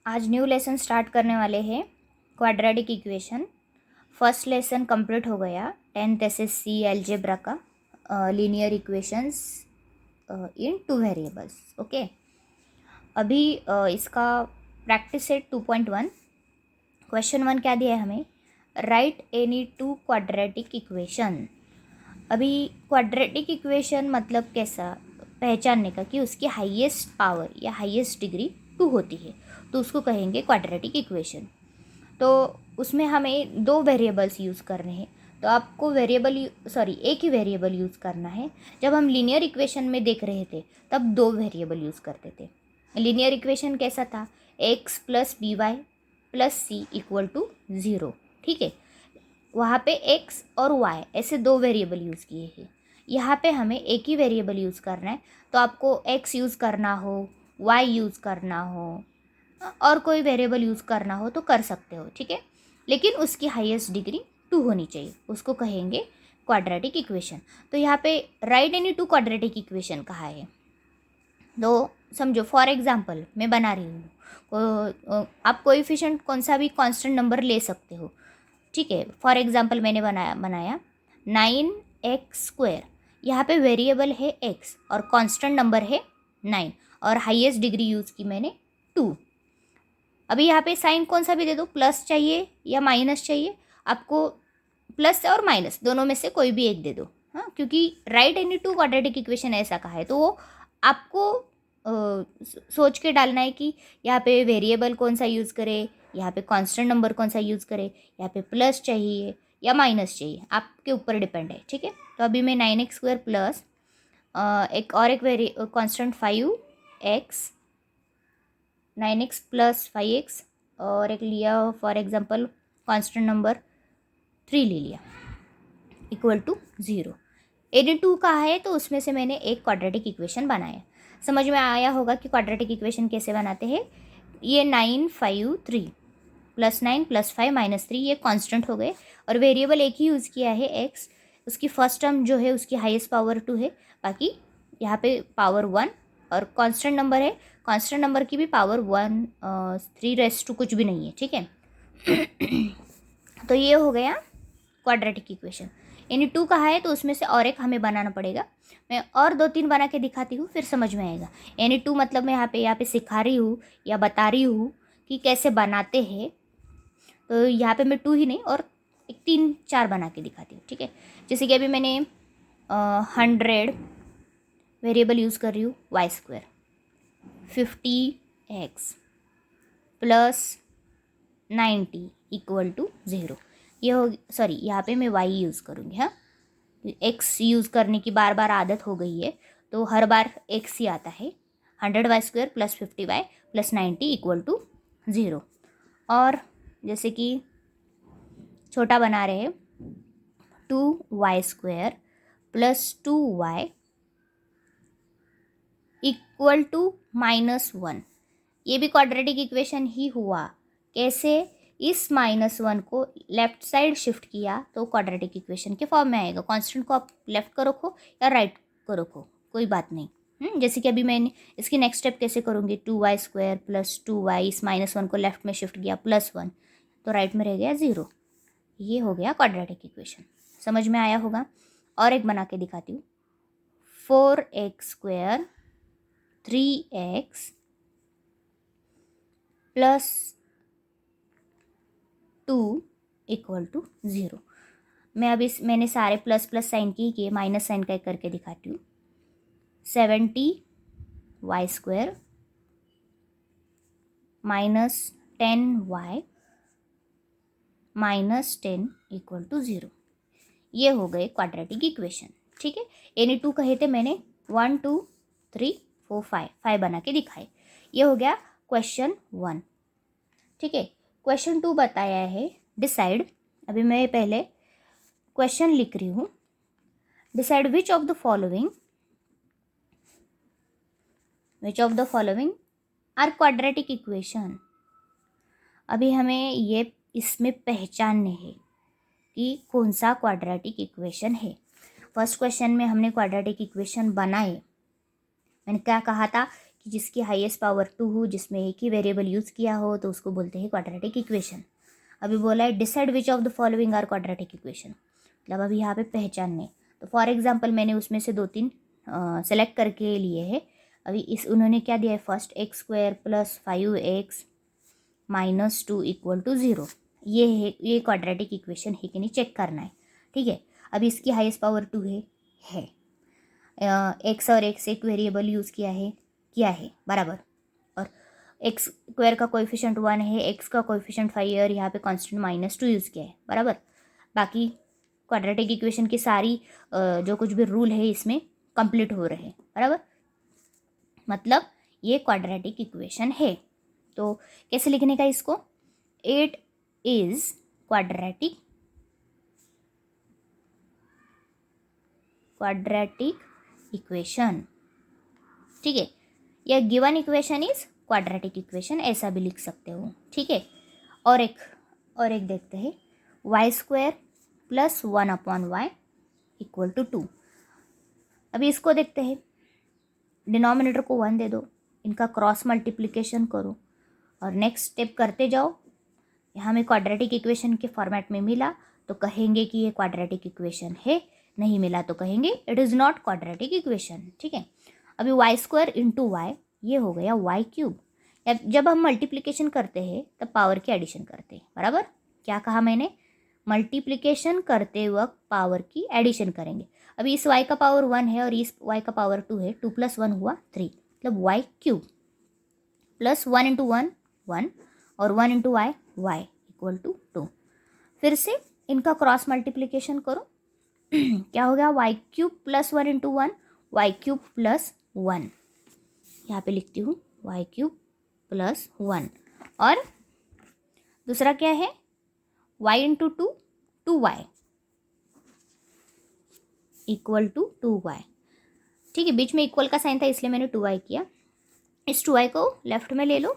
आज new lesson start करने वाले हैं quadratic equation. First lesson complete हो गया 10th SSC अलजेब्रा का लीनियर इक्वेशंस इन टू वेरिएबल्स। ओके, अभी इसका प्रैक्टिस सेट 2.1। क्वेश्चन 1 क्या दिया है हमें? Right any two quadratic equation. अभी क्वाड्रेटिक इक्वेशन मतलब कैसा पहचानने का कि उसकी हाईएस्ट पावर या हाईएस्ट डिग्री 2 होती है, तो उसको कहेंगे क्वाड्रेटिक इक्वेशन। तो उसमें हमें दो वेरिएबल्स यूज़ करने हैं, तो आपको एक ही वेरिएबल यूज़ करना है। जब हम लीनियर इक्वेशन में देख रहे थे तब दो वेरिएबल यूज़ करते थे। लीनियर इक्वेशन कैसा था? x plus B Y plus C equal to 0। ठीक है, वहाँ पे x और y ऐसे दो वेरिएबल यूज़ किए हैं। यहाँ पे हमें एक ही वेरिएबल यूज़ करना है, तो आपको x यूज़ करना हो, y यूज़ करना हो और कोई वेरिएबल यूज़ करना हो तो कर सकते हो। ठीक है, लेकिन उसकी हाईएस्ट डिग्री 2 होनी चाहिए, उसको कहेंगे क्वाड्रेटिक इक्वेशन। तो यहाँ पे right any two quadratic equation कहा है। तो समझो, फॉर एग्जांपल मैं बना रही हूँ, आप कोएफिशिएंट कौन सा भी कांस्टेंट नंबर ले सकते हो। ठीक है, फॉर एग्जांपल मैंने बनाया 9x²। यहाँ पे वेरिएबल है x और कांस्टेंट नंबर है 9 और हाईएस्ट डिग्री यूज़ की मैंने 2। अभी यहाँ पे साइन कौन सा भी दे दो, प्लस चाहिए या माइनस चाहिए आपको, प्लस और माइनस दोनों में से कोई भी एक दे दो। हाँ, क्योंकि right any two quadratic equation ऐसा कहा है, तो वो आपको सोच के डालना है कि यहाँ पे वेरिएबल कौन सा यूज़ करे, यहाँ पे कांस्टेंट नंबर कौन सा यूज़ करे, यहाँ पे प्लस चाहिए या माइनस चाहिए, आपके ऊपर डिपेंड है। ठीक है, तो अभी मैं 9x² प्लस एक constant 5x, 9x plus 5x और एक लिया फॉर एग्जांपल कांस्टेंट नंबर 3 ले लिया इक्वल टू 0। एनी 2 कहा है तो उसमें से मैंने एक क्वाड्रेटिक इक्वेशन बनाया। समझ में आया होगा कि क्वाड्रेटिक इक्वेशन कैसे बनाते हैं। ये 9 5 3 +9 +5 -3 ये कांस्टेंट हो गए और वेरिएबल एक ही यूज़ किया है x। उसकी फर्स्ट टर्म जो है उसकी हाईएस्ट पावर 2 है, बाकी यहाँ पे पावर 1 और कांस्टेंट नंबर है, कांस्टेंट नंबर की भी पावर 1 3 कुछ भी नहीं है। ठीक है तो ये हो गया क्वाड्रेटिक इक्वेशन। यानी 2 कहा है तो उसमें से और एक हमें बनाना पड़ेगा। मैं और 2-3 बना के दिखाती हूँ, फिर समझ में आएगा। यानी 2 मतलब मैं यहाँ पे सिखा रही हूँ या बता रही हूँ कि कैसे बनाते हैं। तो यहाँ पे मैं 2 ही नहीं और 3-4 बना के दिखाती हूँ। ठीक है, जैसे कि अभी मैंने 100 वेरिएबल यूज़ कर रही हूँ, y² 50x plus 90 equal to 0। ये हो, सॉरी यहाँ पे मैं y यूज़ करूँगी। हाँ, x यूज़ करने की बार बार आदत हो गई है, तो हर बार x ही आता है। 100y² plus 50y plus 90 equal to 0। और जैसे कि छोटा बना रहे हैं 2y² plus 2y equal to -1। ये भी क्वाड्रेटिक इक्वेशन ही हुआ। कैसे? इस -1 को लेफ्ट साइड शिफ्ट किया तो क्वाड्रेटिक इक्वेशन के फॉर्म में आएगा। कांस्टेंट को आप लेफ्ट को रखो या राइट को रखो, कोई बात नहीं। जैसे कि अभी मैंने इसकी नेक्स्ट स्टेप कैसे करूँगी, 2y² प्लस 2y, इस -1 को लेफ्ट में शिफ्ट किया +1 तो राइट में रह गया 0। ये हो गया क्वाड्रेटिक इक्वेशन। समझ में आया होगा। और एक बना के दिखाती हूँ, 4x² 3x plus 2 equal to 0। मैं अभी मैंने सारे प्लस प्लस साइन की किए, माइनस साइन का करके दिखाती हूँ। 70y² -10y -10 equal to 0। ये हो गए क्वाड्रेटिक इक्वेशन। ठीक है, एनी 2 कहे थे मैंने, 1 2 3 4 5 बना के दिखाए। ये हो गया क्वेश्चन 1। ठीक है, क्वेश्चन 2 बताया है डिसाइड। अभी मैं पहले क्वेश्चन लिख रही हूँ। Decide which of the following are quadratic equation. अभी हमें ये इसमें पहचानने हैं कि कौन सा क्वाड्रेटिक इक्वेशन है। फर्स्ट क्वेश्चन में हमने क्वाड्रेटिक इक्वेशन बनाए। मैंने क्या कहा था कि जिसकी हाईएस्ट पावर 2 हो, जिसमें एक ही वेरिएबल यूज़ किया हो, तो उसको बोलते हैं क्वाड्रेटिक इक्वेशन। अभी बोला है decide which of the following are quadratic equation, मतलब अभी यहाँ पे पहचानने। तो फॉर एग्जांपल मैंने उसमें से 2-3 सेलेक्ट करके लिए हैं। अभी उन्होंने क्या दिया है, फर्स्ट x² + 5x - 2 = 0। ये है, ये क्वाड्रेटिक इक्वेशन है कि नहीं चेक करना है, ठीक है। अभी इसकी हाईएस्ट पावर 2 है। एक्स और एक्स एक वेरिएबल यूज़ किया है बराबर, और x² का कोएफिशिएंट 1 है, x का कोएफिशिएंट 5 है, और यहाँ पे कांस्टेंट -2 यूज़ किया है बराबर। बाकी क्वाड्रेटिक इक्वेशन की सारी जो कुछ भी रूल है इसमें कंप्लीट हो रहे हैं बराबर, मतलब ये क्वाड्रेटिक इक्वेशन है। तो कैसे लिखने का इसको, इट इज क्वाड्रेटिक इक्वेशन, ठीक है। यह given equation is quadratic equation, ऐसा भी लिख सकते हो, ठीक है। और एक देखते हैं, y² + 1/y = 2। अभी इसको देखते हैं, डिनोमिनेटर को 1 दे दो, इनका क्रॉस मल्टीप्लिकेशन करो और नेक्स्ट स्टेप करते जाओ। हमें क्वाड्रेटिक इक्वेशन के फॉर्मेट में मिला तो कहेंगे कि ये क्वाड्रेटिक इक्वेशन है, नहीं मिला तो कहेंगे it is not quadratic equation, ठीक है। अभी y² × y, ये हो गया y³। जब हम मल्टीप्लिकेशन करते हैं तब पावर की एडिशन करते हैं बराबर। क्या कहा मैंने, मल्टीप्लिकेशन करते वक्त पावर की एडिशन करेंगे। अभी इस y का पावर 1 है और इस y का पावर 2 है, 2 + 1 हुआ 3, मतलब y³ + 1 × 1 1 और 1 × y = 2। फिर से इनका क्रॉस मल्टीप्लिकेशन करो क्या हो गया, y³ + 1 × 1 y³ + 1, यहाँ पे लिखती हूँ y³ + 1। और दूसरा क्या है, y × 2 2y = 2y, ठीक है। बीच में इक्वल का साइन था इसलिए मैंने 2y किया। इस 2y को लेफ्ट में ले लो,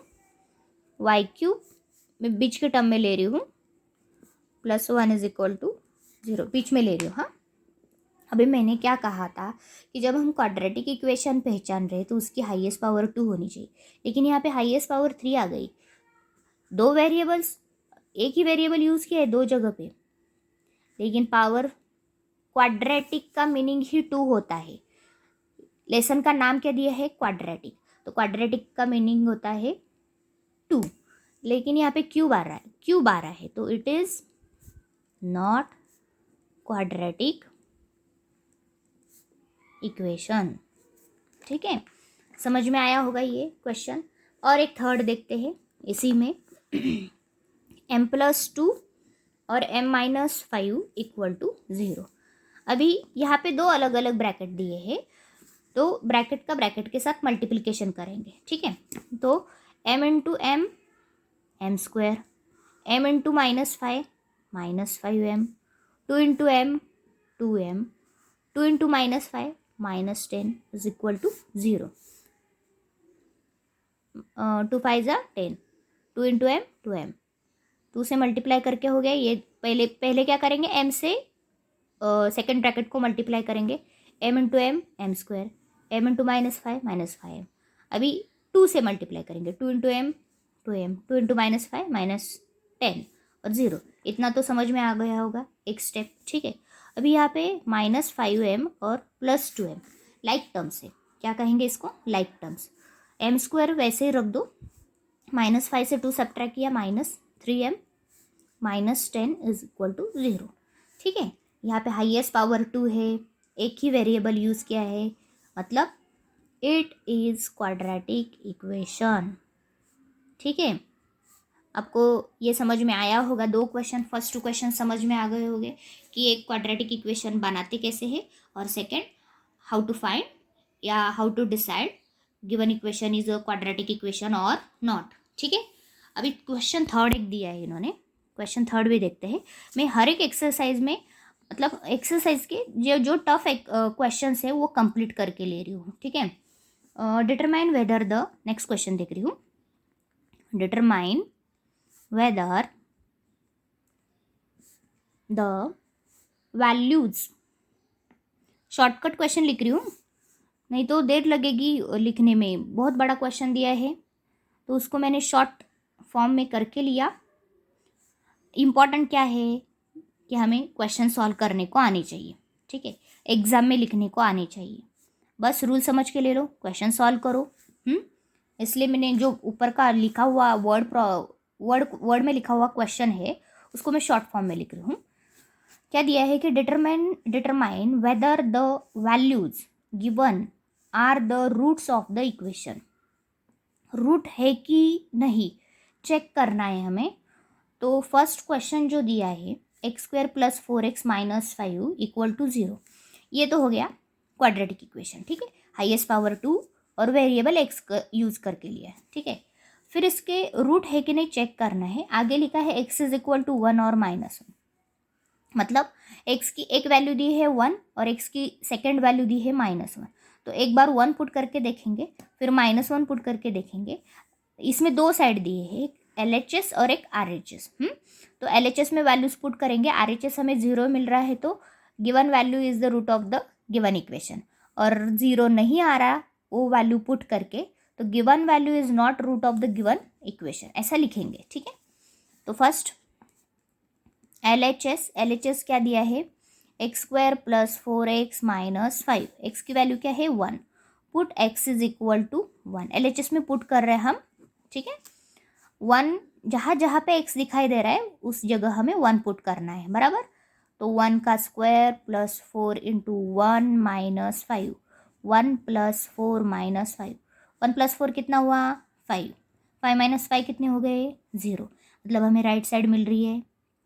y³ मैं बीच के टर्म में ले रही हूँ, +1 = 0 बीच में ले रही हूँ। हाँ, अभी मैंने क्या कहा था कि जब हम क्वाड्रेटिक इक्वेशन पहचान रहे तो उसकी हाईएस्ट पावर 2 होनी चाहिए, लेकिन यहाँ पे हाईएस्ट पावर 3 आ गई। दो वेरिएबल्स, एक ही वेरिएबल यूज़ किया है दो जगह पे, लेकिन पावर, क्वाड्रेटिक का मीनिंग ही 2 होता है। लेसन का नाम क्या दिया है, क्वाड्रेटिक, तो क्वाड्रेटिक का मीनिंग होता है 2, लेकिन यहाँ पे क्यूब आ रहा है, तो it is not quadratic equation, ठीक है। समझ में आया होगा ये क्वेश्चन। और एक थर्ड देखते हैं इसी में m + 2 और m - 5 = 0। अभी यहाँ पे दो अलग अलग ब्रैकेट दिए हैं, तो ब्रैकेट का ब्रैकेट के साथ मल्टीप्लिकेशन करेंगे, ठीक है। तो m × m m², m × -5 -5m, 2 × m 2m, 2 × -5 -10 = 0। 2 5 = 10, 2 × m 2m, 2 से मल्टीप्लाई करके हो गया ये। पहले क्या करेंगे, m से सेकेंड ब्रैकेट को मल्टीप्लाई करेंगे, m × m m², m × -5 -5m। अभी 2 से मल्टीप्लाई करेंगे, 2 × m 2m, 2 × -5 -10 और 0। इतना तो समझ में आ गया होगा एक स्टेप, ठीक है। अभी यहाँ पे -5m और +2m लाइक टर्म्स है, क्या कहेंगे इसको, लाइक टर्म्स। m² वैसे ही रख दो, -5 से 2 सब्ट्रैक्ट किया, -3m -10 = 0, ठीक है। यहाँ पे हाईएस्ट पावर 2 है, एक ही वेरिएबल यूज़ किया है, मतलब इट इज़ क्वाड्रेटिक इक्वेशन, ठीक है। आपको ये समझ में आया होगा, दो क्वेश्चन, फर्स्ट 2 क्वेश्चन समझ में आ गए होंगे कि एक क्वाड्रेटिक इक्वेशन बनाते कैसे है, और सेकंड हाउ टू फाइंड या how to decide given equation is a quadratic equation और नॉट, ठीक है। अभी क्वेश्चन थर्ड एक दिया है इन्होंने, क्वेश्चन थर्ड भी देखते हैं। मैं हर एक एक्सरसाइज में, मतलब एक्सरसाइज के जो टफ क्वेश्चन है वो कंप्लीट करके ले रही हूँ, ठीक है। Determine whether the, next question देख रही हूँ, determine whether the values, shortcut question लिख रही हूँ, नहीं तो देर लगेगी लिखने में। बहुत बड़ा क्वेश्चन दिया है तो उसको मैंने शॉर्ट फॉर्म में करके लिया। इम्पॉर्टेंट क्या है कि हमें क्वेश्चन सॉल्व करने को आने चाहिए, ठीक है, एग्जाम में लिखने को आने चाहिए। बस रूल समझ के ले लो, क्वेश्चन सॉल्व करो। इसलिए मैंने जो ऊपर का लिखा हुआ वर्ड में लिखा हुआ क्वेश्चन है उसको मैं शॉर्ट फॉर्म में लिख रही हूँ। क्या दिया है कि determine whether the values given are the roots of the equation. Root है कि नहीं चेक करना है हमें। तो फर्स्ट क्वेश्चन जो दिया है x² + 4x - 5 = 0, ये तो हो गया क्वाड्रेटिक इक्वेशन, ठीक है, हाईएस्ट पावर 2 और वेरिएबल x यूज करके लिया है, ठीक है। फिर इसके रूट है कि नहीं चेक करना है। आगे लिखा है x = 1 और -1, मतलब x की एक वैल्यू दी है 1 और x की सेकेंड वैल्यू दी है -1। तो एक बार 1 पुट करके देखेंगे, फिर -1 पुट करके देखेंगे। इसमें दो साइड दिए हैं, एक LHS और एक RHS। तो LHS में वैल्यूज पुट करेंगे, RHS हमें 0 मिल रहा है तो given value is the root of the given equation. और 0 नहीं आ रहा वो वैल्यू पुट करके तो given value is not root of the given equation, ऐसा लिखेंगे, ठीक है। तो फर्स्ट LHS क्या दिया है x² + 4x - 5, x की वैल्यू क्या है 1, पुट x = 1। LHS में पुट कर रहे हैं हम, ठीक है। 1 जहाँ जहाँ पे x दिखाई दे रहा है उस जगह हमें 1 पुट करना है, बराबर। तो 1 का स्क्वायर + 4 × 1 - 5, 1 + 4 - 5, 1 + 4 कितना हुआ 5, 5 - 5 कितने हो गए 0, मतलब हमें राइट साइड मिल रही है,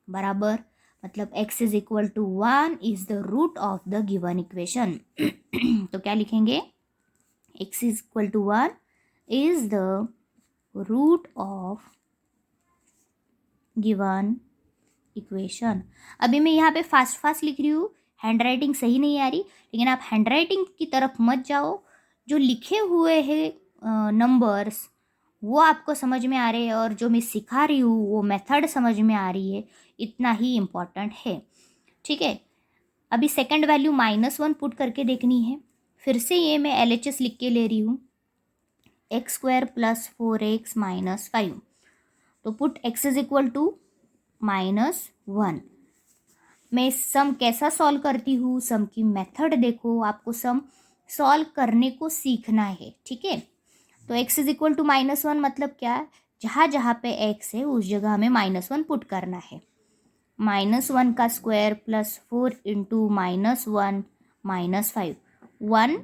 बराबर। मतलब x = 1 is the root of the given equation. तो क्या लिखेंगे, x = 1 is the root of given equation. अभी मैं यहाँ पे फास्ट लिख रही हूँ, हैंड राइटिंग सही नहीं आ रही, लेकिन आप हैंड राइटिंग की तरफ मत जाओ। जो लिखे हुए हैं नंबर्स वो आपको समझ में आ रहे हैं और जो मैं सिखा रही हूँ वो मेथड समझ में आ रही है, इतना ही इम्पॉर्टेंट है, ठीक है। अभी सेकंड वैल्यू -1 पुट करके देखनी है। फिर से ये मैं LHS लिख के ले रही हूँ, x² + 4x - 5, तो पुट x = -1। मैं सम कैसा सॉल्व करती हूँ, सम की मेथड देखो, आपको सम सॉल्व करने को सीखना है, ठीक है। तो x = -1 मतलब क्या, जहाँ जहाँ पे x है उस जगह हमें -1 पुट करना है। -1 का स्क्वायर + 4 × -1 - 5, 1,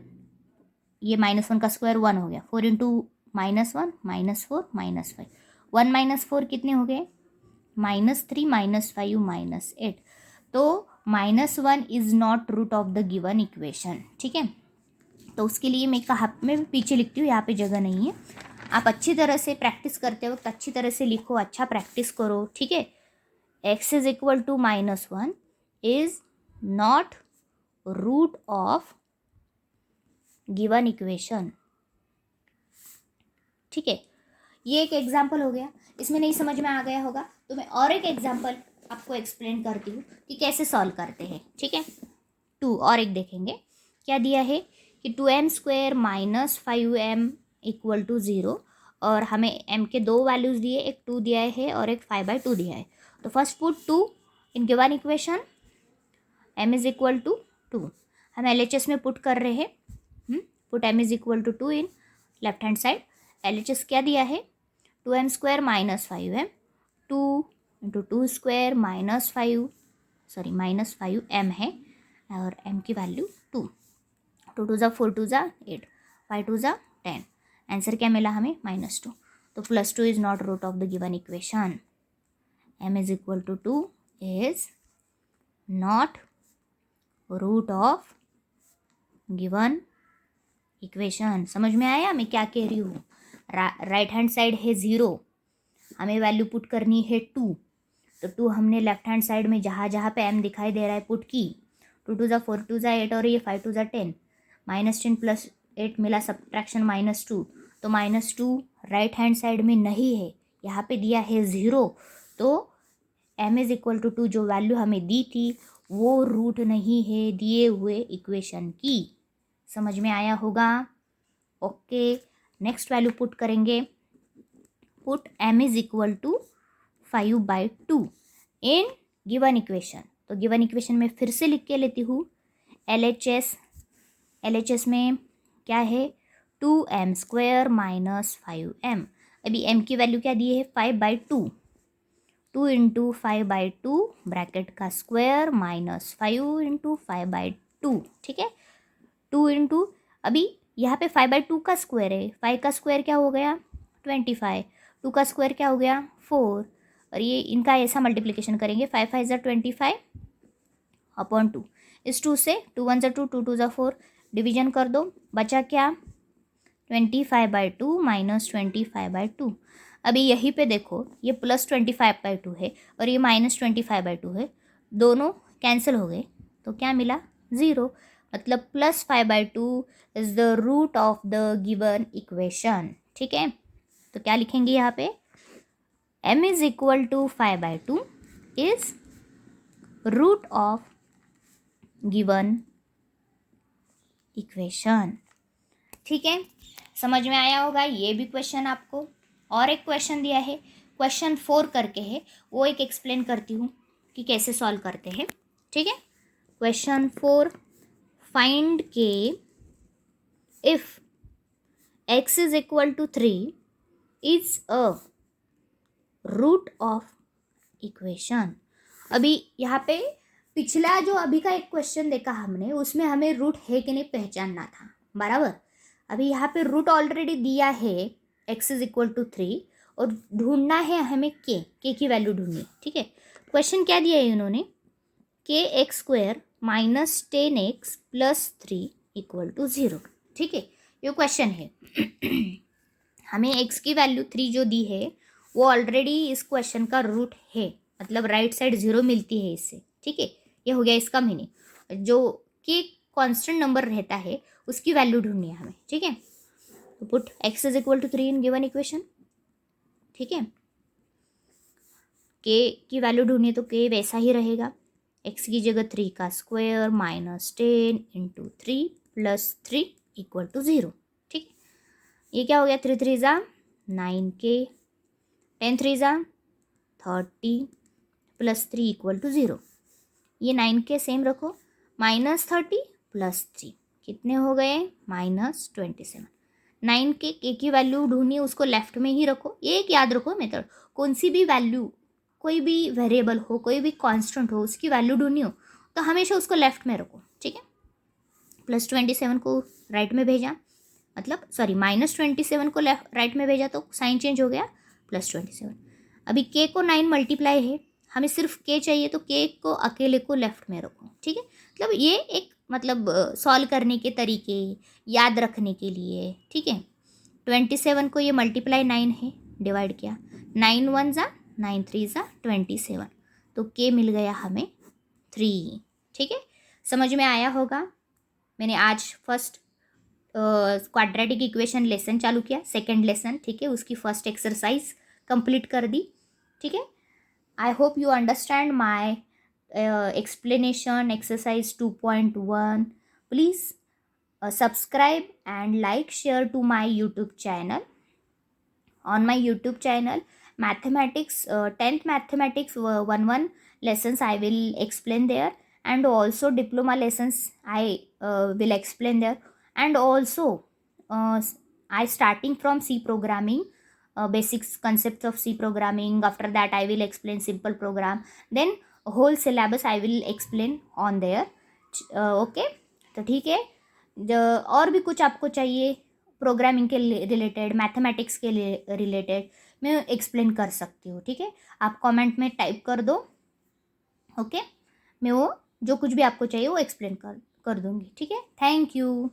ये -1 का स्क्वायर 1 हो गया, 4 × -1 -4 -5, 1 - 4 कितने हो गए -3 -5 -8। तो -1 is not root of the given equation, ठीक है। तो उसके लिए मैं पीछे लिखती हूँ, यहाँ पे जगह नहीं है। आप अच्छी तरह से प्रैक्टिस करते वक्त अच्छी तरह से लिखो, अच्छा प्रैक्टिस करो, ठीक है। x = -1 is not root of given equation, ठीक है। ये एक एग्जाम्पल हो गया, इसमें नहीं समझ में आ गया होगा तो मैं और एक एग्जाम्पल आपको एक्सप्लेन करती हूँ कि कैसे सॉल्व करते हैं, ठीक है। 2 और एक देखेंगे, क्या दिया है कि 2m² - 5m = 0 और हमें m के दो वैल्यूज़ दिए, एक 2 दिया है और एक 5/2 दिया है। तो फर्स्ट पुट 2 इन गिवन इक्वेशन, m = 2। हम LHS में पुट कर रहे हैं, put m = 2 in left hand side. LHS क्या दिया है 2m² - 5m, 2 × 2² -5m है और m की वैल्यू 2, 2 × 2 = 4, 2 × 8, 5 × 2 = 10। आंसर क्या मिला हमें -2। तो +2 is not root of the given equation, m = 2 is not root of given equation. समझ में आया मैं क्या कह रही हूँ। राइट हैंड साइड है 0, हमें वैल्यू पुट करनी है 2, तो 2 हमने लेफ्ट हैंड साइड में जहाँ जहाँ पे m दिखाई दे रहा है पुट की। 2 × 2 = 4, 2 × 8 और ये 5 × 2 = 10, -10 + 8 मिला सब्ट्रैक्शन -2, तो -2 राइट हैंड साइड में नहीं है, यहाँ पे दिया है 0। तो m = 2 जो वैल्यू हमें दी थी वो रूट नहीं है दिए हुए इक्वेशन की, समझ में आया होगा। ओके, नेक्स्ट वैल्यू पुट करेंगे। Put m is equal to 5/2 in given equation. तो गिवन इक्वेशन में फिर से लिख के लेती हूँ। LHS में क्या है, 2m² माइनस 5m। अभी m की वैल्यू क्या दी है, 5/2। 2 इंटू 5/2 ब्रैकेट का स्क्वायर माइनस 5 इंटू 5/2। ठीक है, 2 इंटू, अभी यहाँ पे 5/2 का स्क्वायर है, 5 का स्क्वायर क्या हो गया 25, 2 का स्क्वायर क्या हो गया 4, और ये इनका ऐसा मल्टीप्लिकेशन करेंगे, 5 5 ज़ा 25 अपॉन 2। इस 2 से 2 1 ज़ा 2, 2 2 ज़ा 4, डिवीजन कर दो, बचा क्या 25/2 माइनस 25/2। अभी यहीं पे देखो, ये प्लस 25/2 है और ये माइनस 25/2 है, दोनों कैंसिल हो गए, तो क्या मिला 0। मतलब plus 5/2 is the root of the given equation. ठीक है, तो क्या लिखेंगे यहाँ पे, m is equal to 5/2 is root of given equation. ठीक है, समझ में आया होगा ये भी क्वेश्चन आपको। और एक क्वेश्चन दिया है, क्वेश्चन 4 करके है, वो एक एक्सप्लेन करती हूँ कि कैसे सॉल्व करते हैं। ठीक है, question 4, find K if x is equal to 3 is a root of equation. अभी यहाँ पे पिछला जो अभी का एक क्वेश्चन देखा हमने, उसमें हमें रूट है कि नहीं पहचानना था, बराबर। अभी यहाँ पे रूट ऑलरेडी दिया है, x इज इक्वल टू 3, और ढूंढना है हमें के की वैल्यू ढूंढनी। ठीक है, क्वेश्चन क्या दिया है इन्होंने, kx² minus 10x plus 3 equal to 0। ठीक है, ये क्वेश्चन है। हमें x की वैल्यू 3 जो दी है वो ऑलरेडी इस क्वेश्चन का रूट है, मतलब राइट साइड 0 मिलती है इससे। ठीक है, ये हो गया इसका मीनिंग। जो के कांस्टेंट नंबर रहता है उसकी वैल्यू ढूंढनी है हमें। ठीक है, तो put x is equal to 3 in given equation. ठीक है, के की वैल्यू ढूंढनी है तो के वैसा ही रहेगा, x की जगह 3 का square minus 10 into 3 plus 3 equal to 0। ठीक, ये क्या हो गया, 3 3 ज़ा 9k, 10 3 ज़ा 30 प्लस 3 इक्वल टू 0। ये 9k सेम रखो, माइनस 30 प्लस 3 कितने हो गए, माइनस 27। 9k के की वैल्यू ढूंढनी, उसको लेफ्ट में ही रखो। ये एक याद रखो मेथड, कौन सी भी वैल्यू, कोई भी वेरिएबल हो, कोई भी कांस्टेंट हो, उसकी वैल्यू ढूंढनी हो तो हमेशा उसको लेफ्ट में रखो। ठीक है, प्लस 27 को राइट में भेजा, मतलब सॉरी माइनस 27 को लेफ्ट राइट में भेजा तो साइन चेंज हो गया, प्लस 27। अभी के को 9 मल्टीप्लाई है, हमें सिर्फ के चाहिए तो के को अकेले को लेफ्ट में रखो। ठीक है, मतलब ये एक मतलब सॉल्व करने के तरीके, याद रखने के लिए। ठीक है, 27 को ये मल्टीप्लाई 9 है, डिवाइड किया, 9 1 ज़ा 9 3 ज़ा 27, तो के मिल गया हमें 3। ठीक है, समझ में आया होगा। मैंने आज फर्स्ट क्वाड्रेटिक इक्वेशन लेसन चालू किया, सेकंड लेसन, ठीक है, उसकी फर्स्ट एक्सरसाइज कंप्लीट कर दी। ठीक है, I hope you understand my explanation exercise 2.1. Please subscribe and like, share to my YouTube channel. On my YouTube channel, mathematics 10th mathematics 1 lessons I will explain there, and also diploma lessons I will explain there, and also I starting from C programming, basics concepts of C programming. After that I will explain simple program, then whole syllabus I will explain on there. Okay, तो ठीक है, और भी कुछ आपको चाहिए programming के related, mathematics के रिलेटेड, मैं एक्सप्लेन कर सकती हूँ। ठीक है, आप कमेंट में टाइप कर दो। ओके, मैं वो जो कुछ भी आपको चाहिए वो एक्सप्लेन कर दूँगी। ठीक है, थैंक यू।